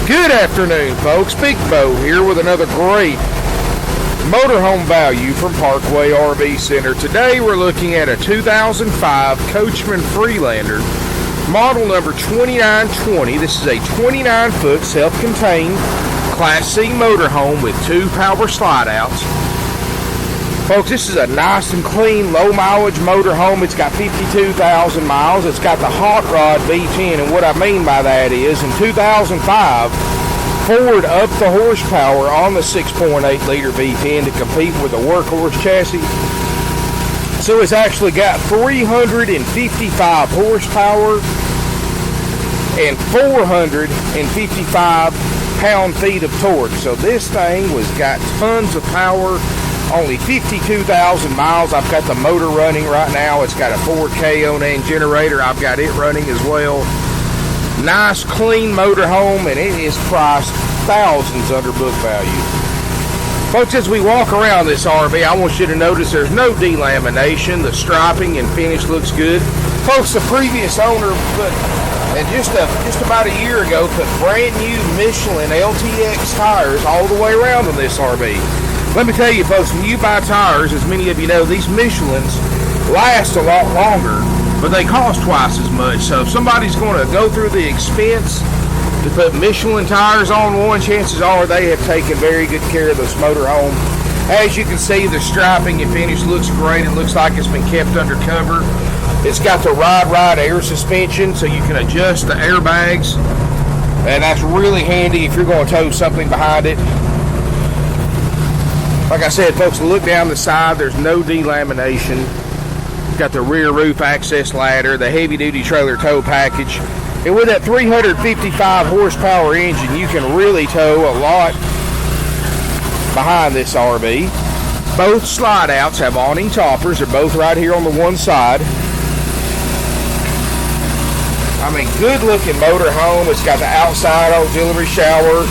Good afternoon, folks. Big Bo here with another great motorhome value from Parkway RV Center. Today we're looking at a 2005 Coachmen Freelander, model number 2920. This is a 29-foot self-contained Class C motorhome with 2 power slide-outs. Folks, this is a nice and clean, low-mileage motorhome. It's got 52,000 miles. It's got the hot rod V10, and what I mean by that is, in 2005, Ford upped the horsepower on the 6.8-liter V10 to compete with the workhorse chassis. So it's actually got 355 horsepower and 455 pound-feet of torque. So this thing was got tons of power. Only 52,000 miles. I've got the motor running right now. It's got a 4K Onan generator. I've got it running as well. Nice, clean motorhome, and it is priced thousands under book value. Folks, as we walk around this RV, I want you to notice there's no delamination. The striping and finish looks good. Folks, the previous owner put, and just about a year ago, put brand new Michelin LTX tires all the way around on this RV. Let me tell you, folks, when you buy tires, as many of you know, these Michelins last a lot longer, but they cost twice as much. So if somebody's going to go through the expense to put Michelin tires on one, chances are they have taken very good care of this motorhome. As you can see, the striping and finish looks great. It looks like it's been kept under cover. It's got the ride air suspension, so you can adjust the airbags, and that's really handy if you're going to tow something behind it. Like I said, folks, look down the side. There's no delamination. Got the rear roof access ladder, the heavy-duty trailer tow package. And with that 355 horsepower engine, you can really tow a lot behind this RV. Both slide-outs have awning toppers. They're both right here on the one side. I mean, good-looking motorhome. It's got the outside auxiliary shower.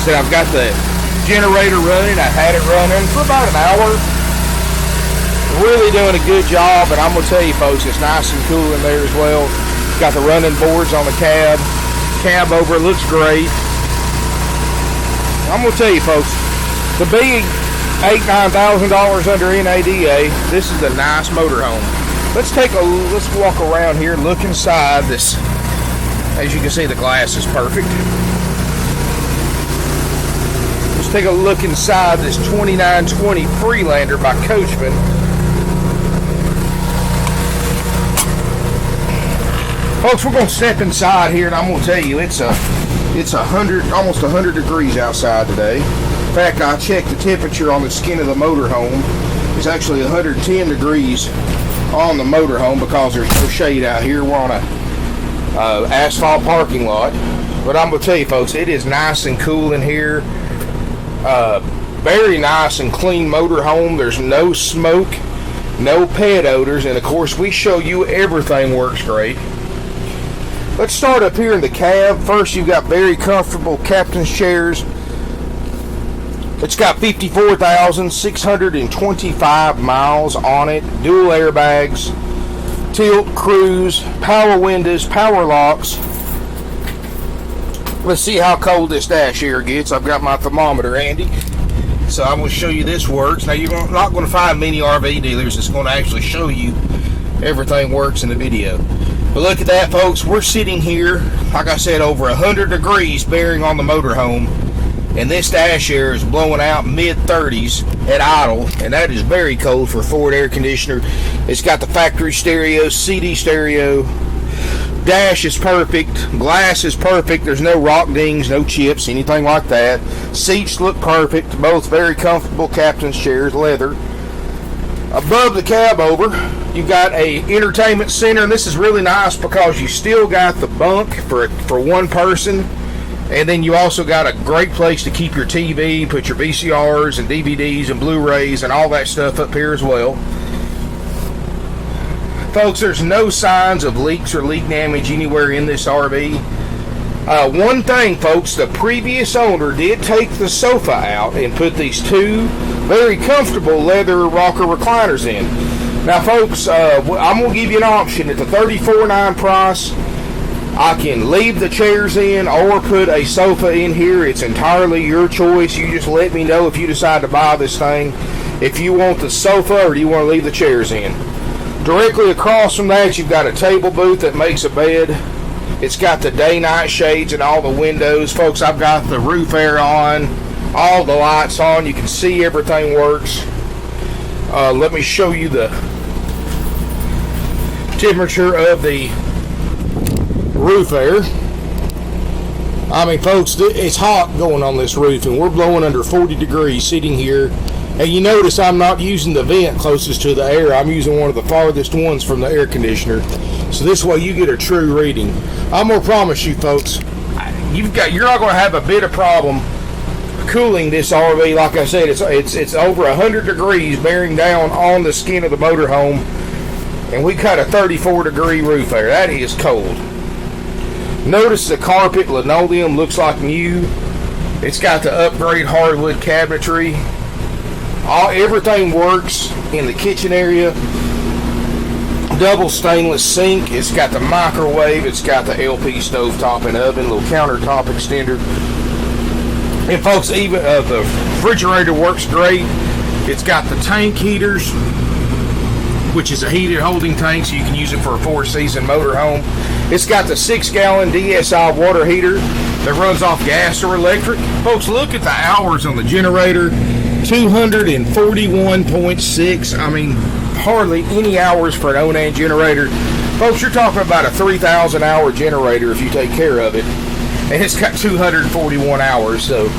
I've got the generator running. I've had it running for about an hour. Really doing a good job, and I'm going to tell you, folks, it's nice and cool in there as well. Got the running boards on the cab. Cab over looks great. I'm going to tell you, folks, to be $8,000-9,000 under NADA, this is a nice motorhome. Let's walk around here and look inside this. As you can see, the glass is perfect. Take a look inside this 2920 Freelander by Coachmen. Folks, we're going to step inside here, and I'm going to tell you, it's almost 100 degrees outside today. In fact, I checked the temperature on the skin of the motorhome. It's actually 110 degrees on the motorhome because there's no shade out here. We're on a asphalt parking lot. But I'm going to tell you, folks, it is nice and cool in here. Very nice and clean motorhome. There's no smoke, no pet odors, and of course we show you everything works great. Let's start up here in the cab. First, you've got very comfortable captain's chairs. It's got 54,625 miles on it, dual airbags, tilt, cruise, power windows, power locks. Let's see how cold this dash air gets. I've got my thermometer handy, so I'm going to show you this works. Now, you're not going to find many RV dealers that's going to actually show you everything works in the video. But look at that, folks. We're sitting here, like I said, over 100 degrees bearing on the motorhome, and this dash air is blowing out mid-30s at idle, and that is very cold for a Ford air conditioner. It's got the factory stereo, CD stereo. Dash is perfect. Glass is perfect. There's no rock dings, no chips, anything like that. Seats look perfect. Both very comfortable captain's chairs, leather. Above the cab over, you've got a entertainment center, and this is really nice because you still got the bunk for one person, and then you also got a great place to keep your TV, put your VCRs and DVDs and Blu-rays and all that stuff up here as well. Folks, there's no signs of leaks or leak damage anywhere in this RV. One thing, folks, the previous owner did take the sofa out and put these 2 very comfortable leather rocker recliners in. Now, folks, I'm going to give you an option at the $34.9 price. I can leave the chairs in or put a sofa in here. It's entirely your choice. You just let me know if you decide to buy this thing. If you want the sofa or do you want to leave the chairs in. Directly across from that, you've got a table booth that makes a bed. It's got the day-night shades in all the windows. Folks, I've got the roof air on, all the lights on. You can see everything works. Let me show you the temperature of the roof air. I mean, folks, it's hot going on this roof, and we're blowing under 40 degrees sitting here. And you notice I'm not using the vent closest to the air. I'm using one of the farthest ones from the air conditioner. So this way you get a true reading. I'm gonna promise you, folks, you're not gonna have a bit of problem cooling this RV. Like I said, it's over 100 degrees bearing down on the skin of the motorhome, and we got a 34-degree roof air. That is cold. Notice the carpet linoleum looks like new. It's got the upgrade hardwood cabinetry. Everything works in the kitchen area. Double stainless sink. It's got the microwave. It's got the LP stovetop and oven, little countertop extender. And folks, even the refrigerator works great. It's got the tank heaters, which is a heated holding tank, so you can use it for a 4-season motorhome. It's got the 6-gallon DSi Water Heater that runs off gas or electric. Folks, look at the hours on the generator. 241.6. I mean, hardly any hours for an Onan generator. Folks, you're talking about a 3,000-hour generator if you take care of it. And it's got 241 hours, so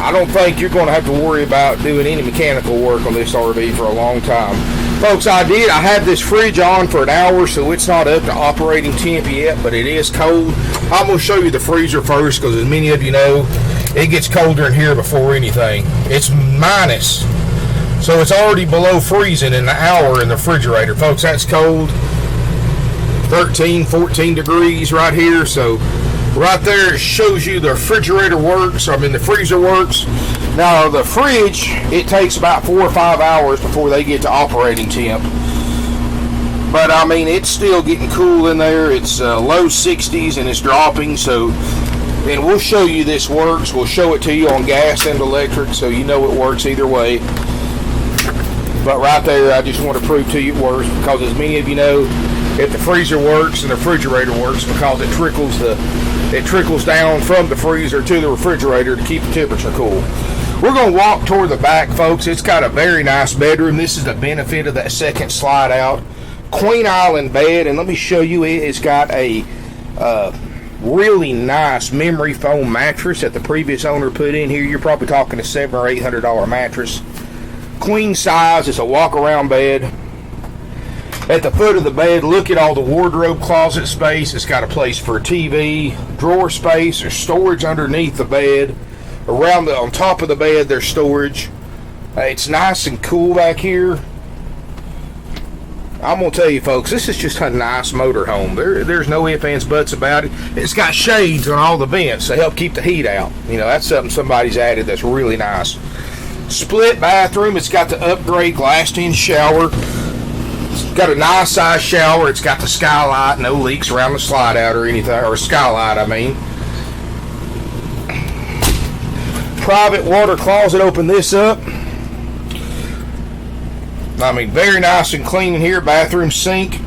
I don't think you're going to have to worry about doing any mechanical work on this RV for a long time. Folks, I had this fridge on for an hour, so it's not up to operating temp yet, but it is cold. I'm going to show you the freezer first, because as many of you know, it gets colder in here before anything. It's minus, so it's already below freezing in an hour in the refrigerator. Folks, that's cold. 13, 14 degrees right here, so right there it shows you the refrigerator works. I mean, the freezer works. Now, the fridge, it takes about 4 or 5 hours before they get to operating temp. But, I mean, it's still getting cool in there. It's low 60s and it's dropping, so... And we'll show you this works. We'll show it to you on gas and electric, so you know it works either way. But right there, I just want to prove to you it works, because as many of you know, if the freezer works and the refrigerator works, because it trickles down from the freezer to the refrigerator to keep the temperature cool. We're going to walk toward the back, folks. It's got a very nice bedroom. This is the benefit of that second slide out. Queen Island bed, and let me show you, it's got a really nice memory foam mattress that the previous owner put in here. You're probably talking a $700 or $800 mattress. Queen size. It's a walk-around bed. At the foot of the bed, look at all the wardrobe closet space. It's got a place for a TV, drawer space. There's storage underneath the bed. On top of the bed, there's storage. It's nice and cool back here. I'm going to tell you, folks, this is just a nice motorhome. There's no ifs, ands, buts about it. It's got shades on all the vents to help keep the heat out. You know, that's something somebody's added that's really nice. Split bathroom. It's got the upgrade glassed-in shower. It's got a nice size shower. It's got the skylight, no leaks around the slide out or anything, or skylight, I mean. Private water closet. Open this up. I mean, very nice and clean in here. Bathroom sink,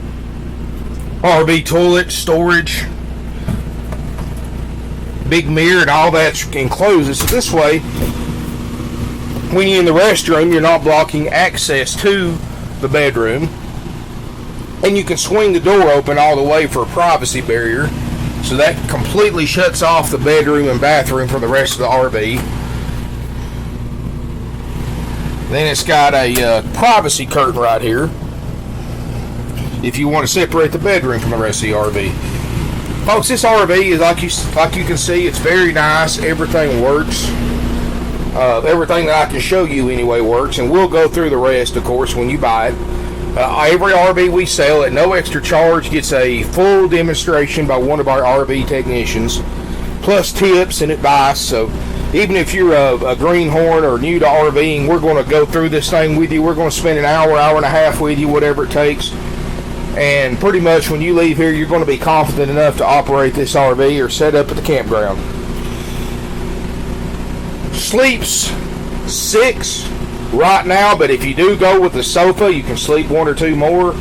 RV toilet, storage, big mirror, and all that's enclosed. So this way, when you're in the restroom, you're not blocking access to the bedroom. And you can swing the door open all the way for a privacy barrier. So that completely shuts off the bedroom and bathroom from the rest of the RV. Then it's got a privacy curtain right here if you want to separate the bedroom from the rest of the RV. Folks, this RV is like you can see, it's very nice. Everything works. Everything that I can show you anyway works, and we'll go through the rest, of course, when you buy it. Every RV we sell at no extra charge gets a full demonstration by one of our RV technicians, plus tips and advice. So Even if you're a greenhorn or new to RVing, we're going to go through this thing with you. We're going to spend an hour, hour and a half with you, whatever it takes. And pretty much when you leave here, you're going to be confident enough to operate this RV or set up at the campground. Sleeps 6 right now, but if you do go with the sofa, you can sleep 1 or 2 more.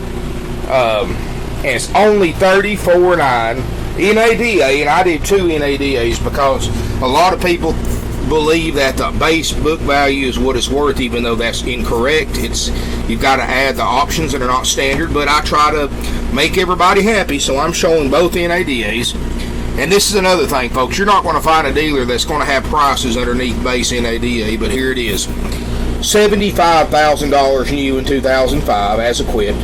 And it's only $34.9 NADA, and I did 2 NADAs because a lot of people believe that the base book value is what it's worth, even though that's incorrect. You've got to add the options that are not standard, but I try to make everybody happy, so I'm showing both NADAs. And this is another thing, folks. You're not going to find a dealer that's going to have prices underneath base NADA, but here it is. $75,000 new in 2005 as equipped.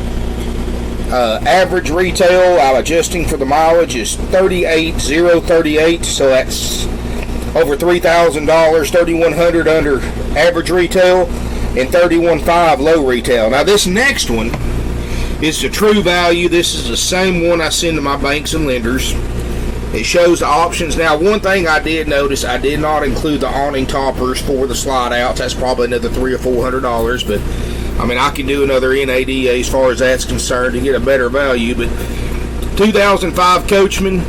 Average retail, I'm adjusting for the mileage, is $38,038, so that's over $3,000, $3,100 under average retail, and $31,500 low retail. Now this next one is the true value. This is the same one I send to my banks and lenders. It shows the options. Now, one thing I did notice, I did not include the awning toppers for the slide outs. That's probably another $300 or $400, but I mean, I can do another NADA as far as that's concerned to get a better value. But 2005 Coachmen,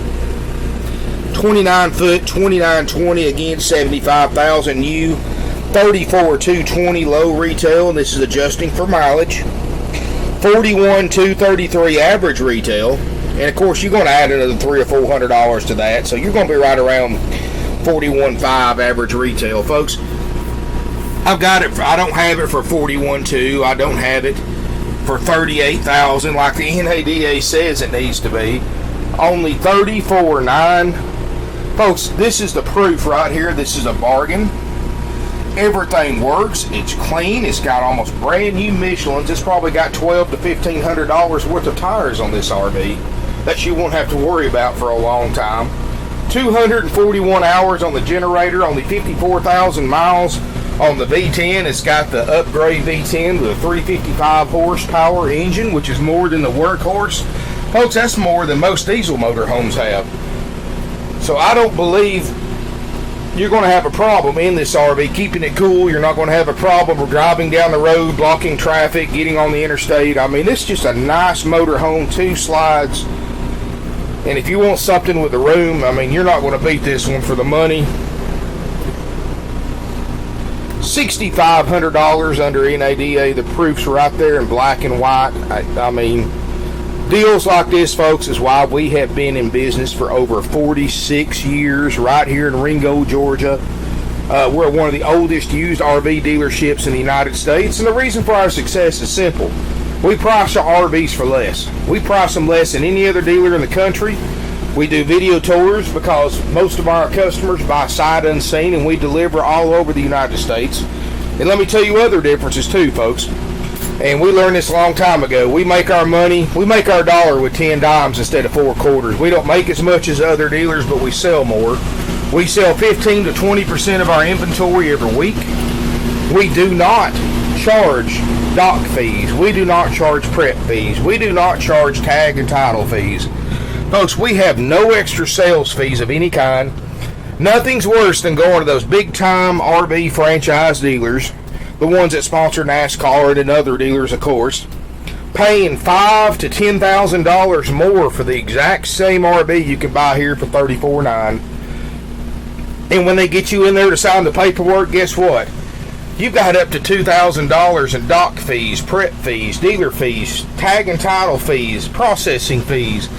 29 foot, 2920, again $75,000 new, 34,220 low retail, and this is adjusting for mileage. 41,233 average retail, and of course you're going to add another $300 or $400 to that, so you're going to be right around 41.5 average retail, folks. I've got it. I don't have it for 41.2. I don't have it for 38,000 like the NADA says it needs to be. Only 34.9. Folks, this is the proof right here. This is a bargain. Everything works. It's clean. It's got almost brand new Michelins. It's probably got $1,200 to $1,500 worth of tires on this RV that you won't have to worry about for a long time. 241 hours on the generator. Only 54,000 miles on the V10. It's got the upgrade V10 with a 355 horsepower engine, which is more than the workhorse. Folks, that's more than most diesel motorhomes have. So I don't believe you're going to have a problem in this RV keeping it cool. You're not going to have a problem with driving down the road, blocking traffic, getting on the interstate. I mean, it's just a nice motorhome, 2 slides. And if you want something with a room, I mean, you're not going to beat this one for the money. $6,500 under NADA. The proof's right there in black and white. I mean, deals like this, folks, is why we have been in business for over 46 years right here in Ringo, Georgia. We're one of the oldest used RV dealerships in the United States, and the reason for our success is simple. We price our RVs for less. We price them less than any other dealer in the country. We do video tours because most of our customers buy sight unseen, and we deliver all over the United States. And let me tell you other differences too, folks. And we learned this a long time ago. We make our money, we make our dollar with 10 dimes instead of 4 quarters. We don't make as much as other dealers, but we sell more. We sell 15 to 20% of our inventory every week. We do not charge dock fees. We do not charge prep fees. We do not charge tag and title fees. Folks, we have no extra sales fees of any kind. Nothing's worse than going to those big-time RV franchise dealers, the ones that sponsor NASCAR and other dealers, of course, paying $5,000 to $10,000 more for the exact same RV you can buy here for $34,900. And when they get you in there to sign the paperwork, guess what? You've got up to $2,000 in dock fees, prep fees, dealer fees, tag and title fees, processing fees.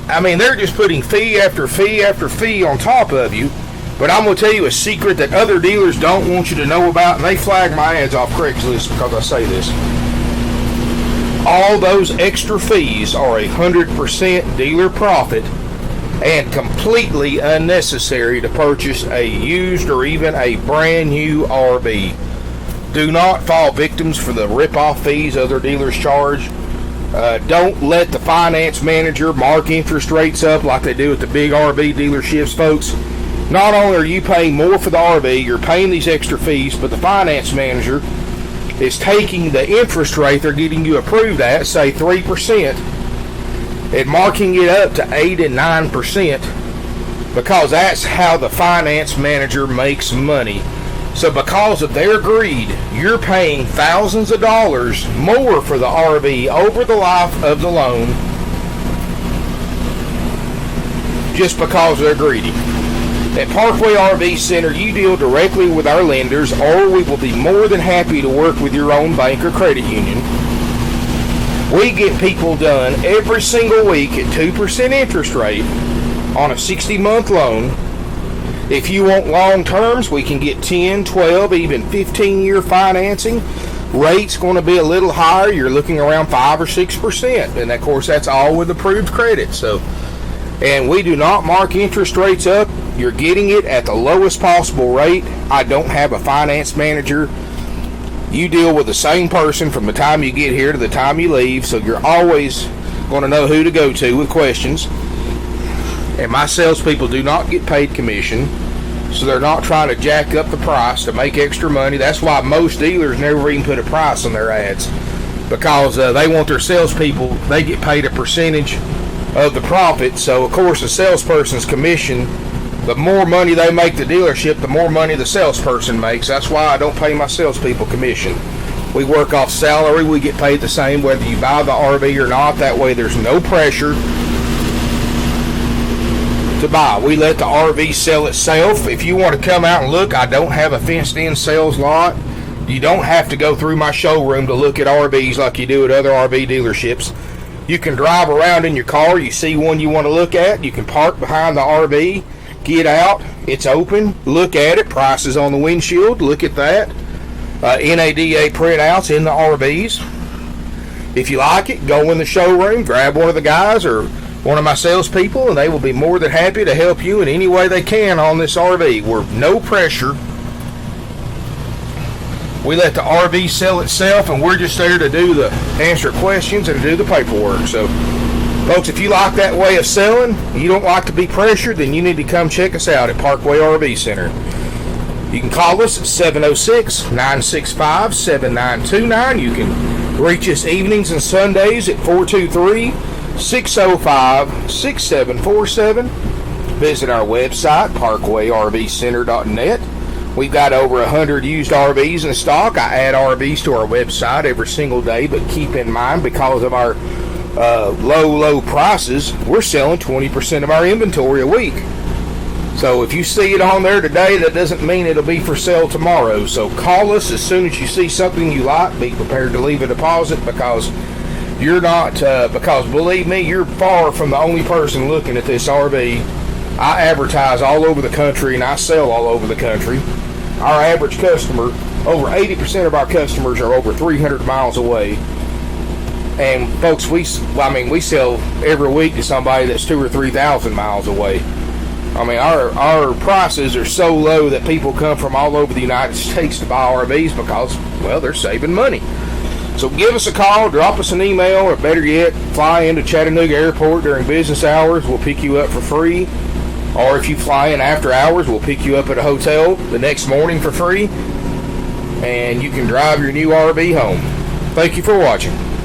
I mean, they're just putting fee after fee after fee on top of you. But I'm going to tell you a secret that other dealers don't want you to know about, and they flag my ads off Craigslist because I say this. All those extra fees are 100% dealer profit and completely unnecessary to purchase a used or even a brand new RV. Do not fall victims for the rip-off fees other dealers charge. Don't let the finance manager mark interest rates up like they do at the big RV dealerships, folks. Not only are you paying more for the RV, you're paying these extra fees, but the finance manager is taking the interest rate they're getting you approved at, say 3%, and marking it up to 8 and 9%. because that's how the finance manager makes money. So because of their greed, you're paying thousands of dollars more for the RV over the life of the loan just because they're greedy. At Parkway RV Center, you deal directly with our lenders, or we will be more than happy to work with your own bank or credit union. We get people done every single week at 2% interest rate on a 60-month loan. If you want long terms, we can get 10, 12, even 15-year financing. Rate's going to be a little higher. You're looking around 5 or 6%. And of course, that's all with approved credit. And we do not mark interest rates up. You're getting it at the lowest possible rate. I don't have a finance manager. You deal with the same person from the time you get here to the time you leave. So you're always going to know who to go to with questions. And my salespeople do not get paid commission, so they're not trying to jack up the price to make extra money. That's why most dealers never even put a price on their ads, because they want their salespeople, they get paid a percentage of the profit. So, of course, the salesperson's commission, the more money they make the dealership, the more money the salesperson makes. That's why I don't pay my salespeople commission. We work off salary. We get paid the same whether you buy the RV or not. That way there's no pressure to buy. We let the RV sell itself. If you want to come out and look, I don't have a fenced-in sales lot. You don't have to go through my showroom to look at RVs like you do at other RV dealerships. You can drive around in your car. You see one you want to look at. You can park behind the RV, get out. It's open. Look at it. Prices on the windshield. Look at that. NADA printouts in the RVs. If you like it, go in the showroom, grab one of the guys or one of my salespeople, and they will be more than happy to help you in any way they can on this RV. We're no pressure. We let the RV sell itself, and we're just there to answer questions and to do the paperwork. So, folks, if you like that way of selling, you don't like to be pressured, then you need to come check us out at Parkway RV Center. You can call us at 706-965-7929. You can reach us evenings and Sundays at 423-605-6747. Visit our website, parkway-rvcenter.net. We've got over 100 used RVs in stock. I add RVs to our website every single day, but keep in mind, because of our low prices, we're selling 20% of our inventory a week. So if you see it on there today, that doesn't mean it'll be for sale tomorrow. So call us as soon as you see something you like. Be prepared to leave a deposit, because you're not, because believe me, you're far from the only person looking at this RV. I advertise all over the country, and I sell all over the country. Our average customer, over 80% of our customers are over 300 miles away. And folks, we sell every week to somebody that's 2,000 or 3,000 miles away. I mean, our prices are so low that people come from all over the United States to buy RVs because, well, they're saving money. So give us a call, drop us an email, or better yet, fly into Chattanooga Airport during business hours. We'll pick you up for free. Or if you fly in after hours, we'll pick you up at a hotel the next morning for free. And you can drive your new RV home. Thank you for watching.